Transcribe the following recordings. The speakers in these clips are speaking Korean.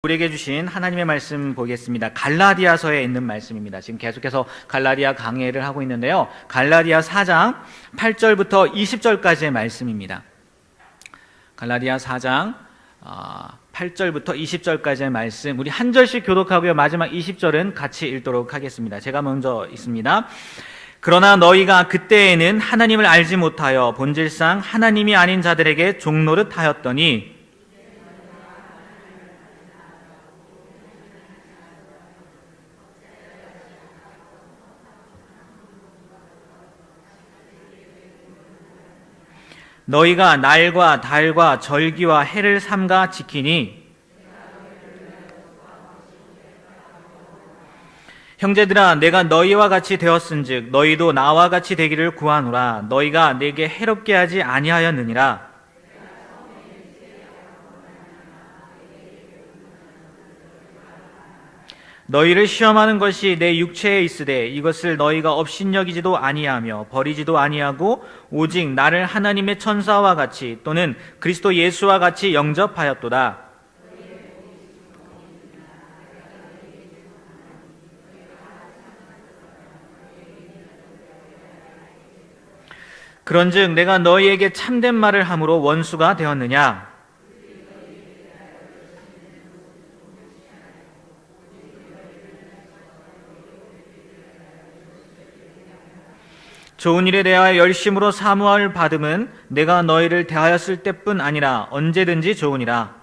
우리에게 주신 하나님의 말씀 보겠습니다. 갈라디아서에 있는 말씀입니다. 지금 계속해서 갈라디아 강해를 하고 있는데요. 갈라디아 4장 8절부터 20절까지의 말씀입니다. 갈라디아 4장 8절부터 20절까지의 말씀, 우리 한 절씩 교독하고요. 마지막 20절은 같이 읽도록 하겠습니다. 제가 먼저 읽습니다. 그러나 너희가 그때에는 하나님을 알지 못하여 본질상 하나님이 아닌 자들에게 종노릇 하였더니 너희가 날과 달과 절기와 해를 삼가 지키니 형제들아 내가 너희와 같이 되었은즉 너희도 나와 같이 되기를 구하노라. 너희가 내게 해롭게 하지 아니하였느니라. 너희를 시험하는 것이 내 육체에 있으되 이것을 너희가 업신여기지도 아니하며 버리지도 아니하고 오직 나를 하나님의 천사와 같이 또는 그리스도 예수와 같이 영접하였도다. 그런즉 내가 너희에게 참된 말을 함으로 원수가 되었느냐? 좋은 일에 대하여 열심으로 사모할 받음은 내가 너희를 대하였을 때뿐 아니라 언제든지 좋으니라.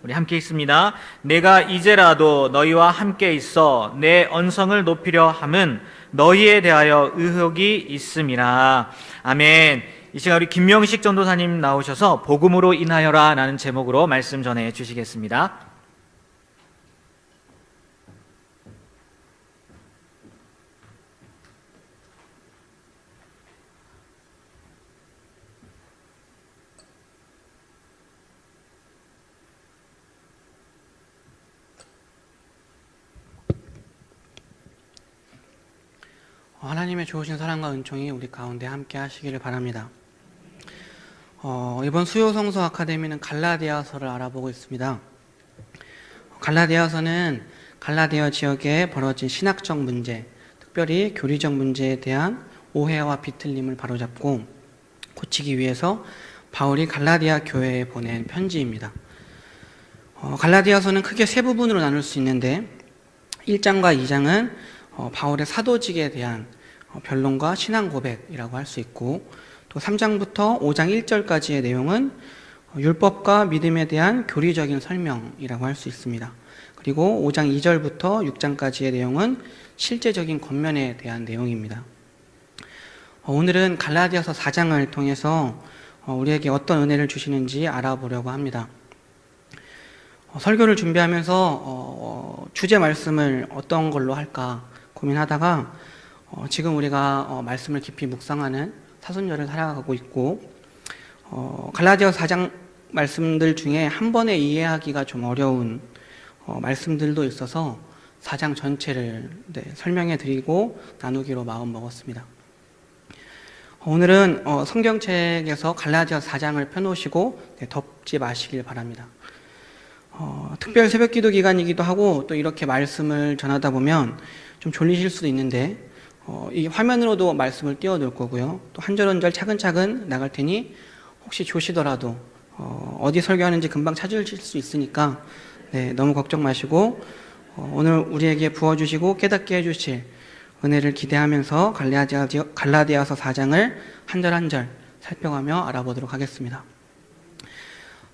우리 함께 읽습니다. 내가 이제라도 너희와 함께 있어 내 언성을 높이려 함은 너희에 대하여 의혹이 있음이라. 아멘. 이 시간 우리 김명식 전도사님 나오셔서 복음으로 인하여라 라는 제목으로 말씀 전해 주시겠습니다. 하나님의 좋으신 사랑과 은총이 우리 가운데 함께 하시기를 바랍니다. 이번 수요성서 아카데미는 갈라디아서를 알아보고 있습니다. 갈라디아서는 갈라디아 지역에 벌어진 신학적 문제, 특별히 교리적 문제에 대한 오해와 비틀림을 바로잡고 고치기 위해서 바울이 갈라디아 교회에 보낸 편지입니다. 갈라디아서는 크게 세 부분으로 나눌 수 있는데 1장과 2장은 바울의 사도직에 대한 변론과 신앙 고백이라고 할 수 있고, 또 3장부터 5장 1절까지의 내용은 율법과 믿음에 대한 교리적인 설명이라고 할 수 있습니다. 그리고 5장 2절부터 6장까지의 내용은 실제적인 겉면에 대한 내용입니다. 오늘은 갈라디아서 4장을 통해서 우리에게 어떤 은혜를 주시는지 알아보려고 합니다. 설교를 준비하면서 주제 말씀을 어떤 걸로 할까 고민하다가 지금 우리가 말씀을 깊이 묵상하는 사순절을 살아가고 있고, 갈라디아서 4장 말씀들 중에 한 번에 이해하기가 좀 어려운 말씀들도 있어서 4장 전체를 설명해 드리고 나누기로 마음 먹었습니다. 오늘은 성경책에서 갈라디아서 4장을 펴놓으시고 덮지 마시길 바랍니다. 특별 새벽 기도 기간이기도 하고 또 이렇게 말씀을 전하다 보면 좀 졸리실 수도 있는데 이 화면으로도 말씀을 띄워놓을 거고요. 또 한 절 한 절 차근차근 나갈 테니 혹시 조시더라도 어디 설교하는지 금방 찾으실 수 있으니까 너무 걱정 마시고 오늘 우리에게 부어주시고 깨닫게 해주실 은혜를 기대하면서 갈라디아서 4장을 한 절 한 절 살펴가며 알아보도록 하겠습니다.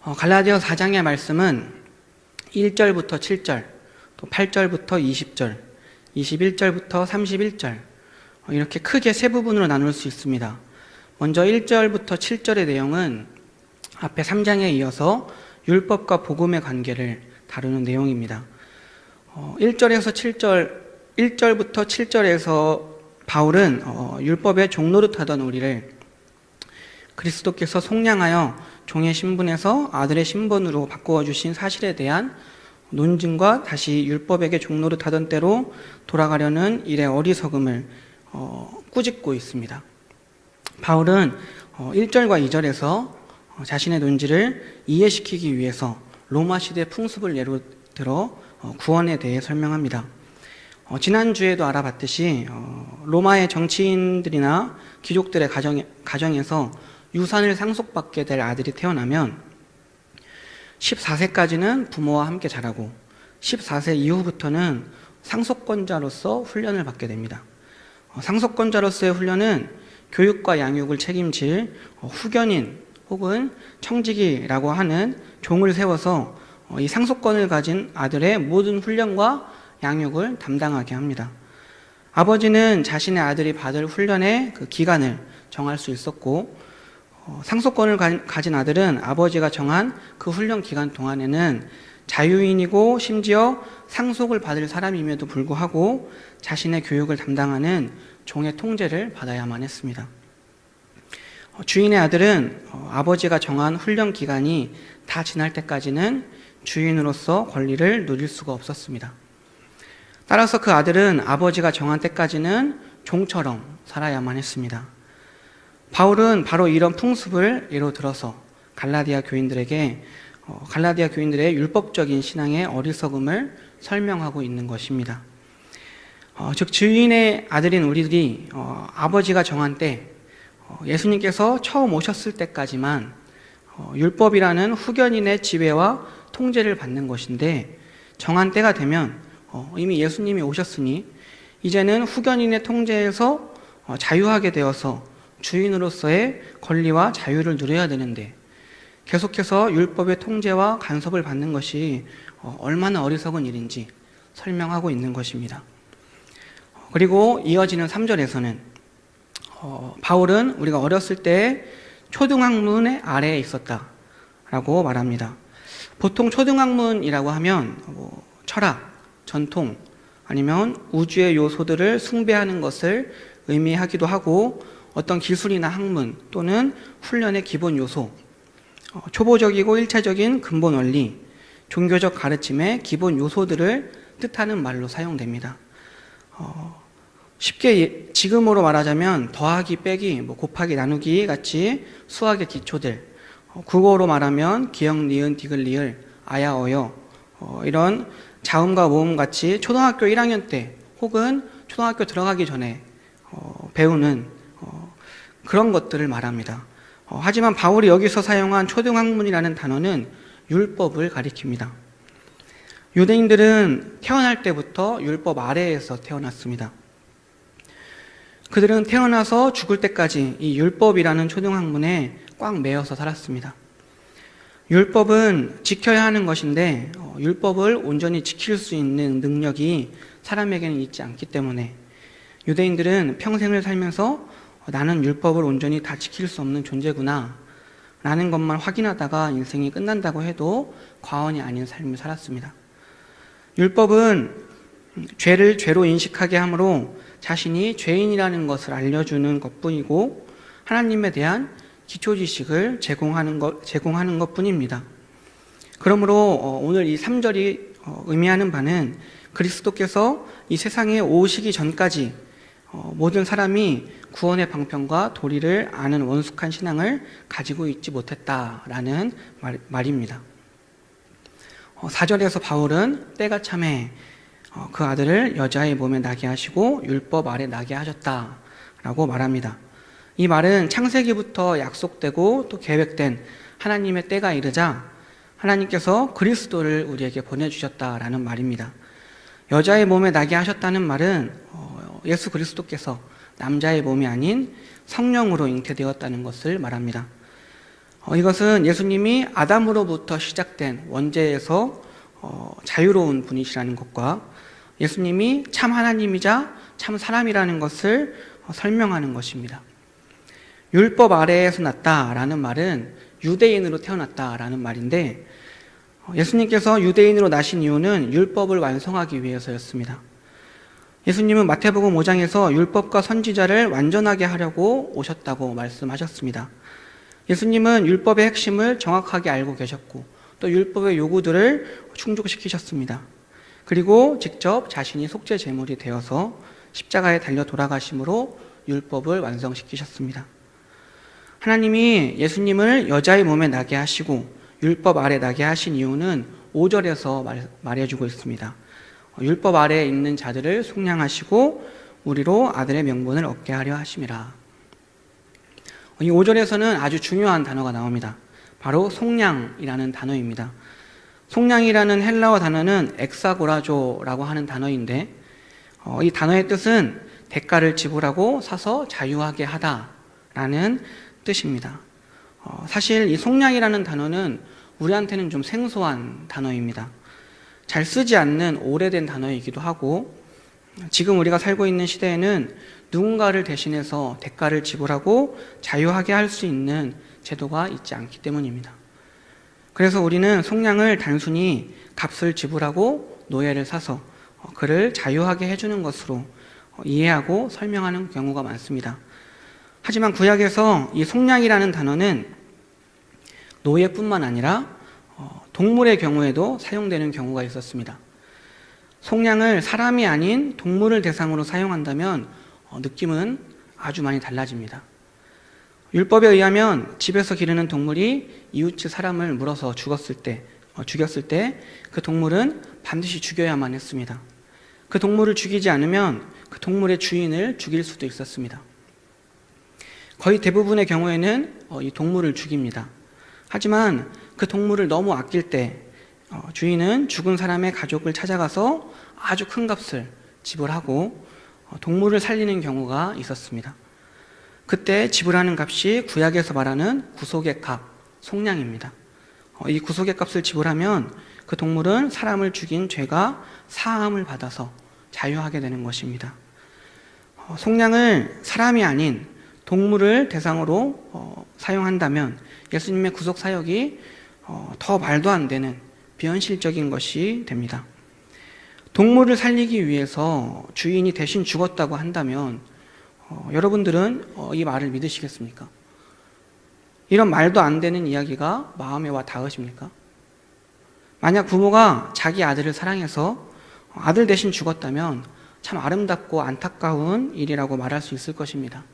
갈라디아서 4장의 말씀은 1절부터 7절, 또 8절부터 20절, 21절부터 31절 이렇게 크게 세 부분으로 나눌 수 있습니다. 먼저 1절부터 7절의 내용은 앞에 3장에 이어서 율법과 복음의 관계를 다루는 내용입니다. 1절부터 7절에서 바울은 율법의 종노릇하던 우리를 그리스도께서 속량하여 종의 신분에서 아들의 신분으로 바꾸어 주신 사실에 대한 논증과 다시 율법에게 종노릇하던 때로 돌아가려는 일의 어리석음을 꾸짖고 있습니다. 바울은 1절과 2절에서 자신의 논지를 이해시키기 위해서 로마 시대 풍습을 예로 들어 구원에 대해 설명합니다. 지난주에도 알아봤듯이 로마의 정치인들이나 귀족들의 가정에서 유산을 상속받게 될 아들이 태어나면 14세까지는 부모와 함께 자라고 14세 이후부터는 상속권자로서 훈련을 받게 됩니다. 상속권자로서의 훈련은 교육과 양육을 책임질 후견인 혹은 청지기라고 하는 종을 세워서 이 상속권을 가진 아들의 모든 훈련과 양육을 담당하게 합니다. 아버지는 자신의 아들이 받을 훈련의 그 기간을 정할 수 있었고, 상속권을 가진 아들은 아버지가 정한 그 훈련 기간 동안에는 자유인이고 심지어 상속을 받을 사람임에도 불구하고 자신의 교육을 담당하는 종의 통제를 받아야만 했습니다. 주인의 아들은 아버지가 정한 훈련 기간이 다 지날 때까지는 주인으로서 권리를 누릴 수가 없었습니다. 따라서 그 아들은 아버지가 정한 때까지는 종처럼 살아야만 했습니다. 바울은 바로 이런 풍습을 예로 들어서 갈라디아 교인들의 율법적인 신앙의 어리석음을 설명하고 있는 것입니다. 즉 주인의 아들인 우리들이 아버지가 정한 때, 예수님께서 처음 오셨을 때까지만 율법이라는 후견인의 지배와 통제를 받는 것인데, 정한 때가 되면 이미 예수님이 오셨으니 이제는 후견인의 통제에서 자유하게 되어서 주인으로서의 권리와 자유를 누려야 되는데, 계속해서 율법의 통제와 간섭을 받는 것이 얼마나 어리석은 일인지 설명하고 있는 것입니다. 그리고 이어지는 3절에서는 바울은 우리가 어렸을 때 초등학문의 아래에 있었다라고 말합니다. 보통 초등학문이라고 하면 철학, 전통, 아니면 우주의 요소들을 숭배하는 것을 의미하기도 하고, 어떤 기술이나 학문 또는 훈련의 기본 요소, 초보적이고 일차적인 근본 원리, 종교적 가르침의 기본 요소들을 뜻하는 말로 사용됩니다. 쉽게 지금으로 말하자면 더하기, 빼기, 곱하기, 나누기 같이 수학의 기초들, 국어로 말하면 기역, 니은, 디귿, 리을, 아야, 어여, 이런 자음과 모음 같이 초등학교 1학년 때 혹은 초등학교 들어가기 전에 배우는 그런 것들을 말합니다. 하지만 바울이 여기서 사용한 초등학문이라는 단어는 율법을 가리킵니다. 유대인들은 태어날 때부터 율법 아래에서 태어났습니다. 그들은 태어나서 죽을 때까지 이 율법이라는 초등학문에 꽉 매여서 살았습니다. 율법은 지켜야 하는 것인데 율법을 온전히 지킬 수 있는 능력이 사람에게는 있지 않기 때문에 유대인들은 평생을 살면서 나는 율법을 온전히 다 지킬 수 없는 존재구나 라는 것만 확인하다가 인생이 끝난다고 해도 과언이 아닌 삶을 살았습니다. 율법은 죄를 죄로 인식하게 하므로 자신이 죄인이라는 것을 알려주는 것뿐이고 하나님에 대한 기초 지식을 제공하는 것뿐입니다. 그러므로 오늘 이 3절이 의미하는 바는 그리스도께서 이 세상에 오시기 전까지 모든 사람이 구원의 방편과 도리를 아는 원숙한 신앙을 가지고 있지 못했다라는 말입니다. 4절에서 바울은 때가 참에 그 아들을 여자의 몸에 나게 하시고 율법 아래 나게 하셨다라고 말합니다. 이 말은 창세기부터 약속되고 또 계획된 하나님의 때가 이르자 하나님께서 그리스도를 우리에게 보내주셨다라는 말입니다. 여자의 몸에 나게 하셨다는 말은 예수 그리스도께서 남자의 몸이 아닌 성령으로 잉태되었다는 것을 말합니다. 이것은 예수님이 아담으로부터 시작된 원죄에서 자유로운 분이시라는 것과 예수님이 참 하나님이자 참 사람이라는 것을 설명하는 것입니다. 율법 아래에서 났다라는 말은 유대인으로 태어났다라는 말인데, 예수님께서 유대인으로 나신 이유는 율법을 완성하기 위해서였습니다. 예수님은 마태복음 5장에서 율법과 선지자를 완전하게 하려고 오셨다고 말씀하셨습니다. 예수님은 율법의 핵심을 정확하게 알고 계셨고 또 율법의 요구들을 충족시키셨습니다. 그리고 직접 자신이 속죄 제물이 되어서 십자가에 달려 돌아가심으로 율법을 완성시키셨습니다. 하나님이 예수님을 여자의 몸에 나게 하시고 율법 아래 나게 하신 이유는 5절에서 말해주고 있습니다. 율법 아래에 있는 자들을 속량하시고 우리로 아들의 명분을 얻게 하려 하심이라. 이 5절에서는 아주 중요한 단어가 나옵니다. 바로 속량이라는 단어입니다. 속량이라는 헬라어 단어는 엑사고라조라고 하는 단어인데 이 단어의 뜻은 대가를 지불하고 사서 자유하게 하다라는 뜻입니다. 사실 이 속량이라는 단어는 우리한테는 좀 생소한 단어입니다. 잘 쓰지 않는 오래된 단어이기도 하고 지금 우리가 살고 있는 시대에는 누군가를 대신해서 대가를 지불하고 자유하게 할 수 있는 제도가 있지 않기 때문입니다. 그래서 우리는 속량을 단순히 값을 지불하고 노예를 사서 그를 자유하게 해주는 것으로 이해하고 설명하는 경우가 많습니다. 하지만 구약에서 이 속량이라는 단어는 노예뿐만 아니라 동물의 경우에도 사용되는 경우가 있었습니다. 속량을 사람이 아닌 동물을 대상으로 사용한다면 느낌은 아주 많이 달라집니다. 율법에 의하면 집에서 기르는 동물이 이웃집 사람을 물어서 죽였을 때 그 동물은 반드시 죽여야만 했습니다. 그 동물을 죽이지 않으면 그 동물의 주인을 죽일 수도 있었습니다. 거의 대부분의 경우에는 이 동물을 죽입니다. 하지만 그 동물을 너무 아낄 때 주인은 죽은 사람의 가족을 찾아가서 아주 큰 값을 지불하고 동물을 살리는 경우가 있었습니다. 그때 지불하는 값이 구약에서 말하는 구속의 값, 속량입니다. 이 구속의 값을 지불하면 그 동물은 사람을 죽인 죄가 사함을 받아서 자유하게 되는 것입니다. 속량을 사람이 아닌 동물을 대상으로 사용한다면 예수님의 구속 사역이 더 말도 안 되는 비현실적인 것이 됩니다. 동물을 살리기 위해서 주인이 대신 죽었다고 한다면 여러분들은 이 말을 믿으시겠습니까? 이런 말도 안 되는 이야기가 마음에 와 닿으십니까? 만약 부모가 자기 아들을 사랑해서 아들 대신 죽었다면 참 아름답고 안타까운 일이라고 말할 수 있을 것입니다.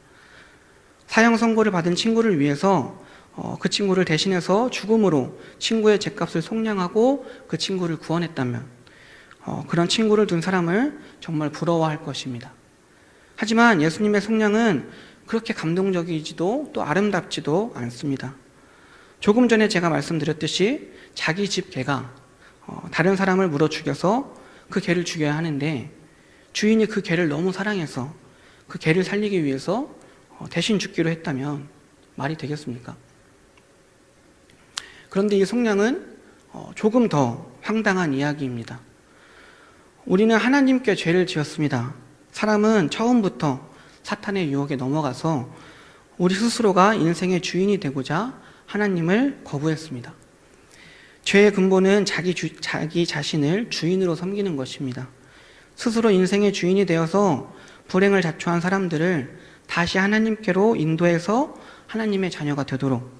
사형 선고를 받은 친구를 위해서 그 친구를 대신해서 죽음으로 친구의 죗값을 속량하고 그 친구를 구원했다면 그런 친구를 둔 사람을 정말 부러워할 것입니다. 하지만 예수님의 속량은 그렇게 감동적이지도 또 아름답지도 않습니다. 조금 전에 제가 말씀드렸듯이 자기 집 개가 다른 사람을 물어 죽여서 그 개를 죽여야 하는데 주인이 그 개를 너무 사랑해서 그 개를 살리기 위해서 대신 죽기로 했다면 말이 되겠습니까? 그런데 이 속량은 조금 더 황당한 이야기입니다. 우리는 하나님께 죄를 지었습니다. 사람은 처음부터 사탄의 유혹에 넘어가서 우리 스스로가 인생의 주인이 되고자 하나님을 거부했습니다. 죄의 근본은 자기 자신을 주인으로 섬기는 것입니다. 스스로 인생의 주인이 되어서 불행을 자초한 사람들을 다시 하나님께로 인도해서 하나님의 자녀가 되도록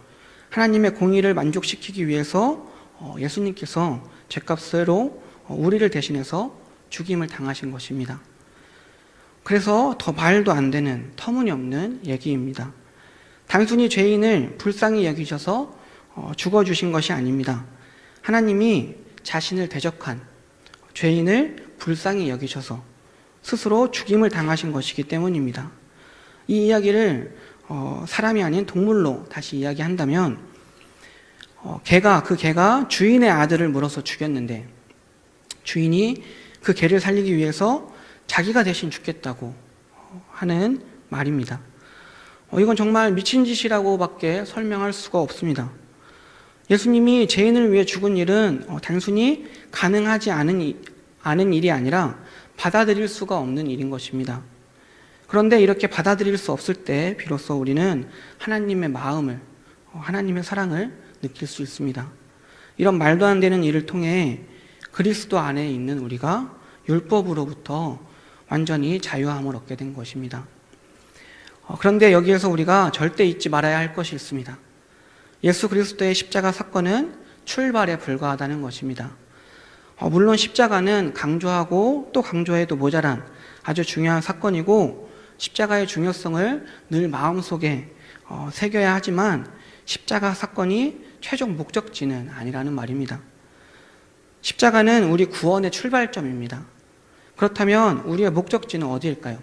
하나님의 공의를 만족시키기 위해서 예수님께서 죗값으로 우리를 대신해서 죽임을 당하신 것입니다. 그래서 더 말도 안 되는 터무니없는 얘기입니다. 단순히 죄인을 불쌍히 여기셔서 죽어주신 것이 아닙니다. 하나님이 자신을 대적한 죄인을 불쌍히 여기셔서 스스로 죽임을 당하신 것이기 때문입니다. 이 이야기를 사람이 아닌 동물로 다시 이야기한다면 그 개가 주인의 아들을 물어서 죽였는데 주인이 그 개를 살리기 위해서 자기가 대신 죽겠다고 하는 말입니다. 이건 정말 미친 짓이라고밖에 설명할 수가 없습니다. 예수님이 죄인을 위해 죽은 일은 단순히 가능하지 않은 일이 아니라 받아들일 수가 없는 일인 것입니다. 그런데 이렇게 받아들일 수 없을 때 비로소 우리는 하나님의 마음을, 하나님의 사랑을 느낄 수 있습니다. 이런 말도 안 되는 일을 통해 그리스도 안에 있는 우리가 율법으로부터 완전히 자유함을 얻게 된 것입니다. 그런데 여기에서 우리가 절대 잊지 말아야 할 것이 있습니다. 예수 그리스도의 십자가 사건은 출발에 불과하다는 것입니다. 물론 십자가는 강조하고 또 강조해도 모자란 아주 중요한 사건이고 십자가의 중요성을 늘 마음속에 새겨야 하지만 십자가 사건이 최종 목적지는 아니라는 말입니다. 십자가는 우리 구원의 출발점입니다. 그렇다면 우리의 목적지는 어디일까요?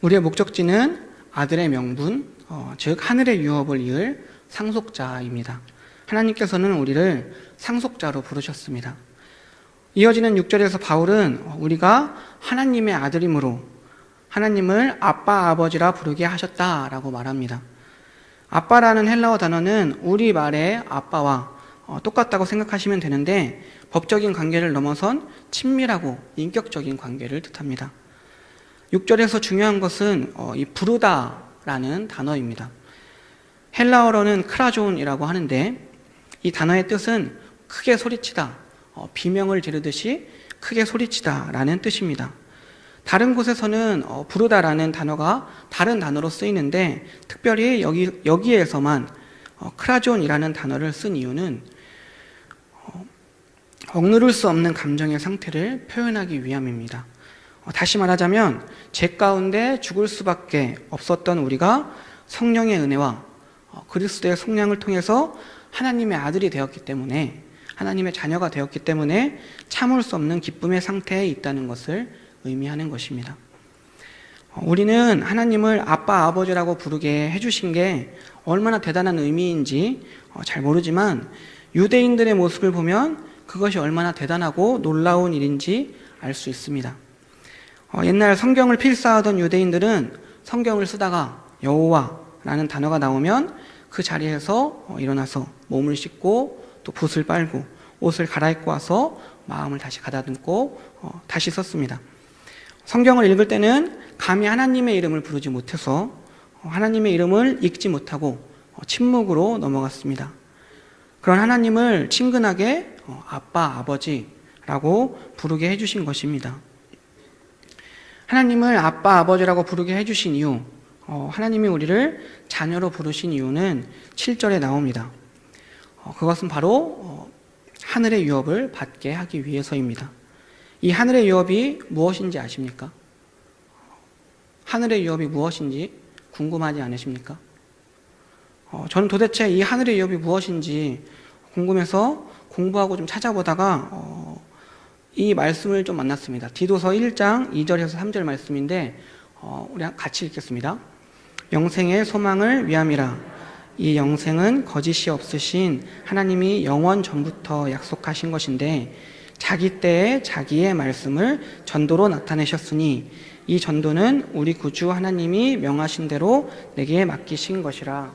우리의 목적지는 아들의 명분, 즉 하늘의 유업을 이을 상속자입니다. 하나님께서는 우리를 상속자로 부르셨습니다. 이어지는 6절에서 바울은 우리가 하나님의 아들이므로 하나님을 아빠, 아버지라 부르게 하셨다라고 말합니다. 아빠라는 헬라어 단어는 우리 말의 아빠와 똑같다고 생각하시면 되는데 법적인 관계를 넘어선 친밀하고 인격적인 관계를 뜻합니다. 6절에서 중요한 것은 이 부르다라는 단어입니다. 헬라어로는 크라존이라고 하는데 이 단어의 뜻은 크게 소리치다, 비명을 지르듯이 크게 소리치다라는 뜻입니다. 다른 곳에서는 부르다라는 단어가 다른 단어로 쓰이는데 특별히 여기에서만 크라존이라는 단어를 쓴 이유는 억누를 수 없는 감정의 상태를 표현하기 위함입니다. 다시 말하자면 죄 가운데 죽을 수밖에 없었던 우리가 성령의 은혜와 그리스도의 속량을 통해서 하나님의 아들이 되었기 때문에, 하나님의 자녀가 되었기 때문에 참을 수 없는 기쁨의 상태에 있다는 것을 의미하는 것입니다. 우리는 하나님을 아빠, 아버지라고 부르게 해주신 게 얼마나 대단한 의미인지 잘 모르지만 유대인들의 모습을 보면 그것이 얼마나 대단하고 놀라운 일인지 알 수 있습니다. 옛날 성경을 필사하던 유대인들은 성경을 쓰다가 여호와라는 단어가 나오면 그 자리에서 일어나서 몸을 씻고 또 붓을 빨고 옷을 갈아입고 와서 마음을 다시 가다듬고 다시 썼습니다. 성경을 읽을 때는 감히 하나님의 이름을 부르지 못해서 하나님의 이름을 읽지 못하고 침묵으로 넘어갔습니다. 그런 하나님을 친근하게 아빠, 아버지라고 부르게 해주신 것입니다. 하나님을 아빠, 아버지라고 부르게 해주신 이유, 하나님이 우리를 자녀로 부르신 이유는 7절에 나옵니다. 그것은 바로 하늘의 유업을 받게 하기 위해서입니다. 이 하늘의 유업이 무엇인지 아십니까? 하늘의 유업이 무엇인지 궁금하지 않으십니까? 저는 도대체 이 하늘의 유업이 무엇인지 궁금해서 공부하고 좀 찾아보다가 이 말씀을 좀 만났습니다. 디도서 1장 2절에서 3절 말씀인데 우리 같이 읽겠습니다. 영생의 소망을 위함이라. 이 영생은 거짓이 없으신 하나님이 영원 전부터 약속하신 것인데 자기 때에 자기의 말씀을 전도로 나타내셨으니 이 전도는 우리 구주 하나님이 명하신 대로 내게 맡기신 것이라.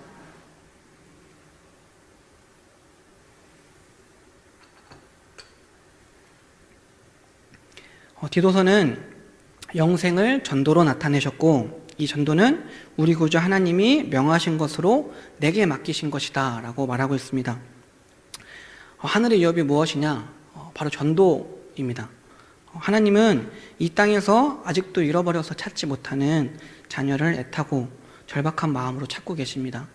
디도서는 영생을 전도로 나타내셨고 이 전도는 우리 구주 하나님이 명하신 것으로 내게 맡기신 것이다 라고 말하고 있습니다. 하늘의 유업이 무엇이냐? 바로 전도입니다. 하나님은 이 땅에서 아직도 잃어버려서 찾지 못하는 자녀를 애타고 절박한 마음으로 찾고 계십니다.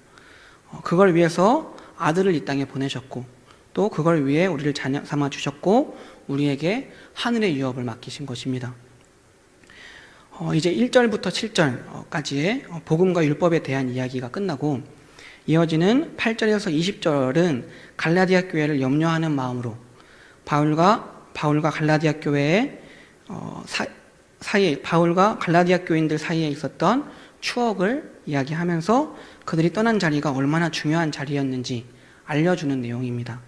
그걸 위해서 아들을 이 땅에 보내셨고 또 그걸 위해 우리를 자녀 삼아 주셨고 우리에게 하늘의 유업을 맡기신 것입니다. 이제 1절부터 7절까지의 복음과 율법에 대한 이야기가 끝나고 이어지는 8절에서 20절은 갈라디아 교회를 염려하는 마음으로 바울과 갈라디아 교회의 바울과 갈라디아 교인들 사이에 있었던 추억을 이야기하면서 그들이 떠난 자리가 얼마나 중요한 자리였는지 알려주는 내용입니다.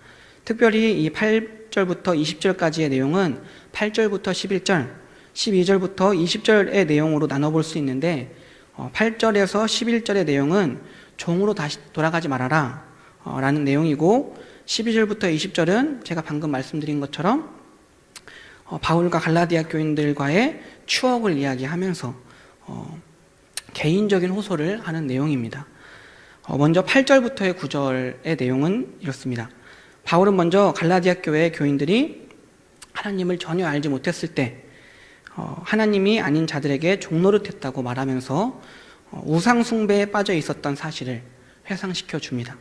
특별히 이 8절부터 20절까지의 내용은 8절부터 11절, 12절부터 20절의 내용으로 나눠볼 수 있는데 8절에서 11절의 내용은 종으로 다시 돌아가지 말아라 라는 내용이고 12절부터 20절은 제가 방금 말씀드린 것처럼 바울과 갈라디아 교인들과의 추억을 이야기하면서 개인적인 호소를 하는 내용입니다. 먼저 8절부터의 9절의 내용은 이렇습니다. 바울은 먼저 갈라디아 교회의 교인들이 하나님을 전혀 알지 못했을 때 하나님이 아닌 자들에게 종노릇했다고 말하면서 우상 숭배에 빠져 있었던 사실을 회상시켜 줍니다.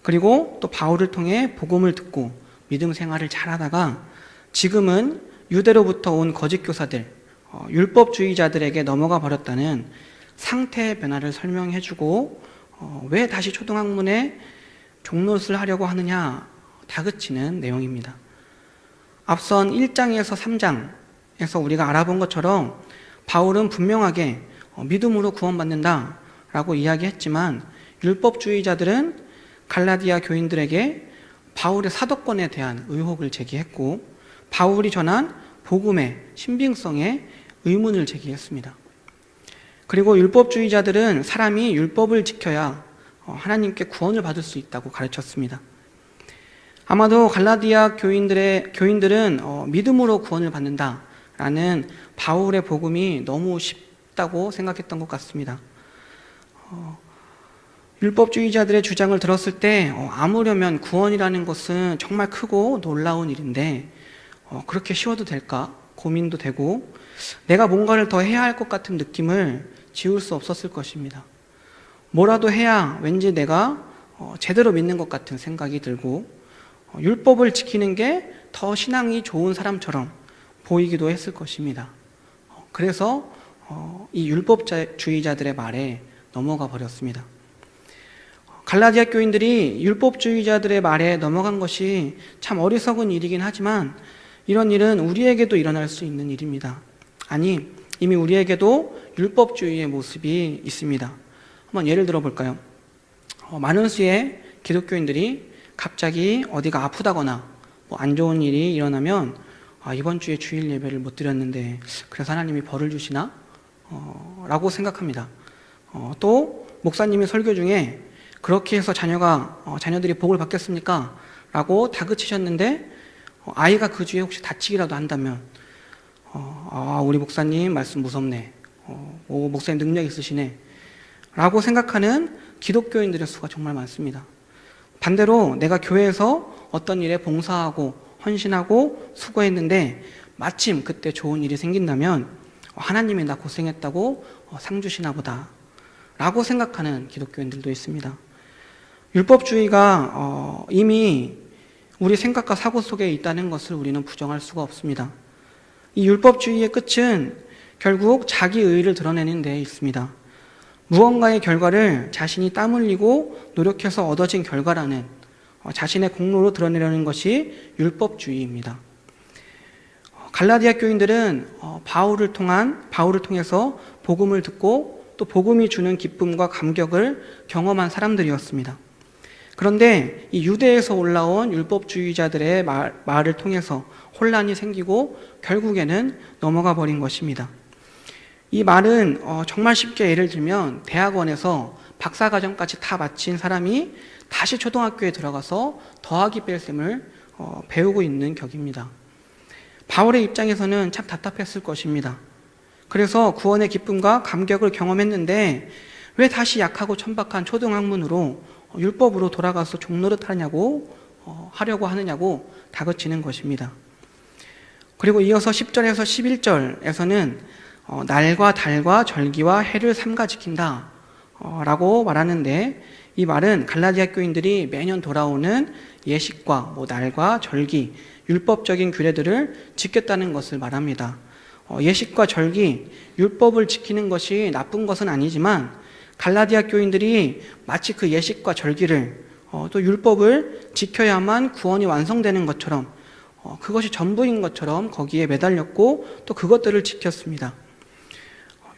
그리고 또 바울을 통해 복음을 듣고 믿음 생활을 잘하다가 지금은 유대로부터 온 거짓 교사들, 율법주의자들에게 넘어가 버렸다는 상태의 변화를 설명해주고 왜 다시 초등학문에 종노릇을 하려고 하느냐 다그치는 내용입니다. 앞선 1장에서 3장에서 우리가 알아본 것처럼 바울은 분명하게 믿음으로 구원받는다 라고 이야기했지만 율법주의자들은 갈라디아 교인들에게 바울의 사도권에 대한 의혹을 제기했고 바울이 전한 복음의 신빙성에 의문을 제기했습니다. 그리고 율법주의자들은 사람이 율법을 지켜야 하나님께 구원을 받을 수 있다고 가르쳤습니다. 아마도 갈라디아 교인들은 믿음으로 구원을 받는다라는 바울의 복음이 너무 쉽다고 생각했던 것 같습니다. 율법주의자들의 주장을 들었을 때 아무려면 구원이라는 것은 정말 크고 놀라운 일인데 그렇게 쉬워도 될까? 고민도 되고 내가 뭔가를 더 해야 할 것 같은 느낌을 지울 수 없었을 것입니다. 뭐라도 해야 왠지 내가 제대로 믿는 것 같은 생각이 들고 율법을 지키는 게 더 신앙이 좋은 사람처럼 보이기도 했을 것입니다. 그래서 이 율법주의자들의 말에 넘어가 버렸습니다. 갈라디아 교인들이 율법주의자들의 말에 넘어간 것이 참 어리석은 일이긴 하지만 이런 일은 우리에게도 일어날 수 있는 일입니다. 아니, 이미 우리에게도 율법주의의 모습이 있습니다. 한번 예를 들어 볼까요? 많은 수의 기독교인들이 갑자기 어디가 아프다거나 안 좋은 일이 일어나면 이번 주에 주일 예배를 못 드렸는데 그래서 하나님이 벌을 주시나? 라고 생각합니다. 또 목사님이 설교 중에 그렇게 해서 자녀들이 복을 받겠습니까? 라고 다그치셨는데 아이가 그 주에 혹시 다치기라도 한다면 우리 목사님 말씀 무섭네. 목사님 능력 있으시네. 라고 생각하는 기독교인들의 수가 정말 많습니다. 반대로 내가 교회에서 어떤 일에 봉사하고 헌신하고 수고했는데 마침 그때 좋은 일이 생긴다면 하나님이 나 고생했다고 상 주시나 보다 라고 생각하는 기독교인들도 있습니다. 율법주의가 이미 우리 생각과 사고 속에 있다는 것을 우리는 부정할 수가 없습니다. 이 율법주의의 끝은 결국 자기 의의를 드러내는 데 있습니다. 무언가의 결과를 자신이 땀 흘리고 노력해서 얻어진 결과라는 자신의 공로로 드러내려는 것이 율법주의입니다. 갈라디아 교인들은 바울을 통해서 복음을 듣고 또 복음이 주는 기쁨과 감격을 경험한 사람들이었습니다. 그런데 이 유대에서 올라온 율법주의자들의 말을 통해서 혼란이 생기고 결국에는 넘어가 버린 것입니다. 이 말은 정말 쉽게 예를 들면 대학원에서 박사과정까지 다 마친 사람이 다시 초등학교에 들어가서 더하기 뺄셈을 배우고 있는 격입니다. 바울의 입장에서는 참 답답했을 것입니다. 그래서 구원의 기쁨과 감격을 경험했는데 왜 다시 약하고 천박한 초등학문으로 율법으로 돌아가서 종노릇 하려고 하느냐고 다그치는 것입니다. 그리고 이어서 10절에서 11절에서는 날과 달과 절기와 해를 삼가 지킨다 라고 말하는데 이 말은 갈라디아 교인들이 매년 돌아오는 예식과 날과 절기, 율법적인 규례들을 지켰다는 것을 말합니다. 예식과 절기, 율법을 지키는 것이 나쁜 것은 아니지만 갈라디아 교인들이 마치 그 예식과 절기를 또 율법을 지켜야만 구원이 완성되는 것처럼 그것이 전부인 것처럼 거기에 매달렸고 또 그것들을 지켰습니다.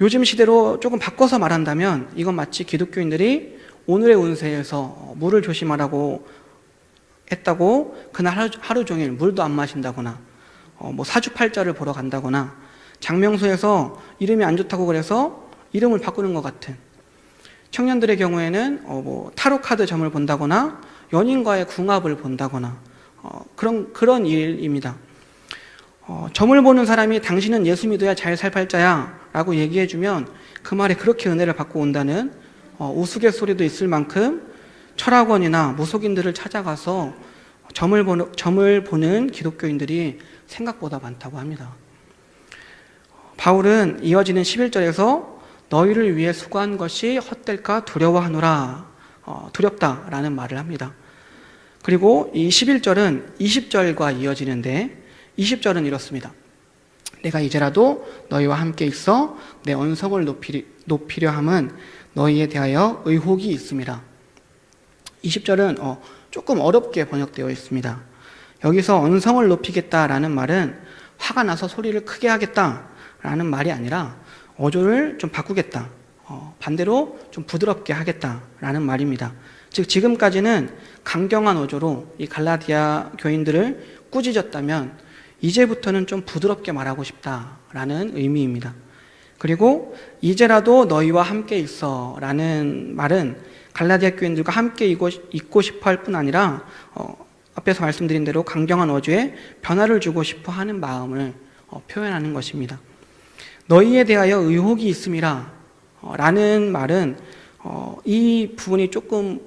요즘 시대로 조금 바꿔서 말한다면 이건 마치 기독교인들이 오늘의 운세에서 물을 조심하라고 했다고 그날 하루 종일 물도 안 마신다거나 사주팔자를 보러 간다거나 장명소에서 이름이 안 좋다고 그래서 이름을 바꾸는 것 같은, 청년들의 경우에는 타로카드 점을 본다거나 연인과의 궁합을 본다거나 그런 일입니다. 점을 보는 사람이 당신은 예수 믿어야 잘 살 팔자야 라고 얘기해주면 그 말에 그렇게 은혜를 받고 온다는 우스갯소리도 있을 만큼 철학원이나 무속인들을 찾아가서 점을 보는 기독교인들이 생각보다 많다고 합니다. 바울은 이어지는 11절에서 너희를 위해 수고한 것이 헛될까 두려워하노라, 두렵다라는 말을 합니다. 그리고 이 11절은 20절과 이어지는데 20절은 이렇습니다. 내가 이제라도 너희와 함께 있어 내 언성을 높이려 함은 너희에 대하여 의혹이 있음이라. 20절은 조금 어렵게 번역되어 있습니다. 여기서 언성을 높이겠다라는 말은 화가 나서 소리를 크게 하겠다라는 말이 아니라 어조를 좀 바꾸겠다, 반대로 좀 부드럽게 하겠다라는 말입니다. 즉 지금까지는 강경한 어조로 이 갈라디아 교인들을 꾸짖었다면 이제부터는 좀 부드럽게 말하고 싶다라는 의미입니다. 그리고 이제라도 너희와 함께 있어 라는 말은 갈라디아 교인들과 함께 있고 싶어 할 뿐 아니라 앞에서 말씀드린 대로 강경한 어조에 변화를 주고 싶어 하는 마음을 표현하는 것입니다. 너희에 대하여 의혹이 있음이라 라는 말은 이 부분이 조금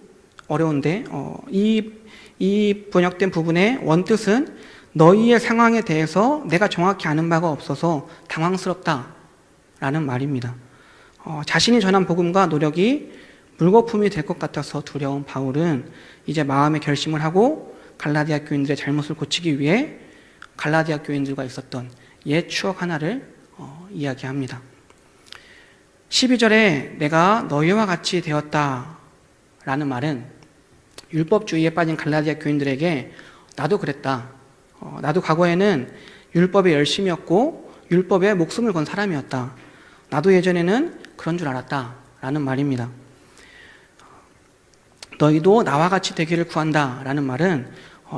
어려운데 이 번역된 부분의 원뜻은 너희의 상황에 대해서 내가 정확히 아는 바가 없어서 당황스럽다라는 말입니다. 자신이 전한 복음과 노력이 물거품이 될 것 같아서 두려운 바울은 이제 마음의 결심을 하고 갈라디아 교인들의 잘못을 고치기 위해 갈라디아 교인들과 있었던 옛 추억 하나를 이야기합니다. 12절에 내가 너희와 같이 되었다 라는 말은 율법주의에 빠진 갈라디아 교인들에게 나도 그랬다, 나도 과거에는 율법에 열심이었고 율법에 목숨을 건 사람이었다, 나도 예전에는 그런 줄 알았다 라는 말입니다. 너희도 나와 같이 되기를 구한다 라는 말은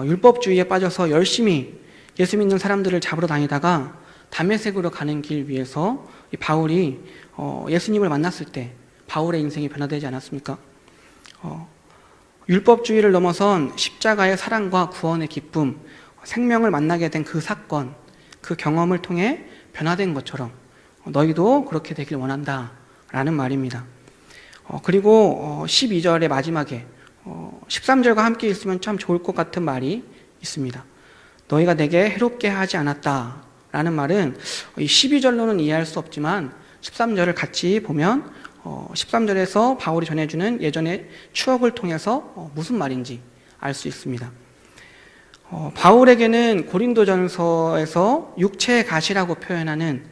율법주의에 빠져서 열심히 예수 믿는 사람들을 잡으러 다니다가 다메섹으로 가는 길 위에서 이 바울이 예수님을 만났을 때 바울의 인생이 변화되지 않았습니까? 율법주의를 넘어선 십자가의 사랑과 구원의 기쁨, 생명을 만나게 된 그 사건, 그 경험을 통해 변화된 것처럼 너희도 그렇게 되길 원한다 라는 말입니다. 그리고 12절의 마지막에 13절과 함께 있으면 참 좋을 것 같은 말이 있습니다. 너희가 내게 해롭게 하지 않았다 라는 말은 12절로는 이해할 수 없지만 13절을 같이 보면 13절에서 바울이 전해주는 예전의 추억을 통해서 무슨 말인지 알 수 있습니다. 바울에게는 고린도전서에서 육체의 가시라고 표현하는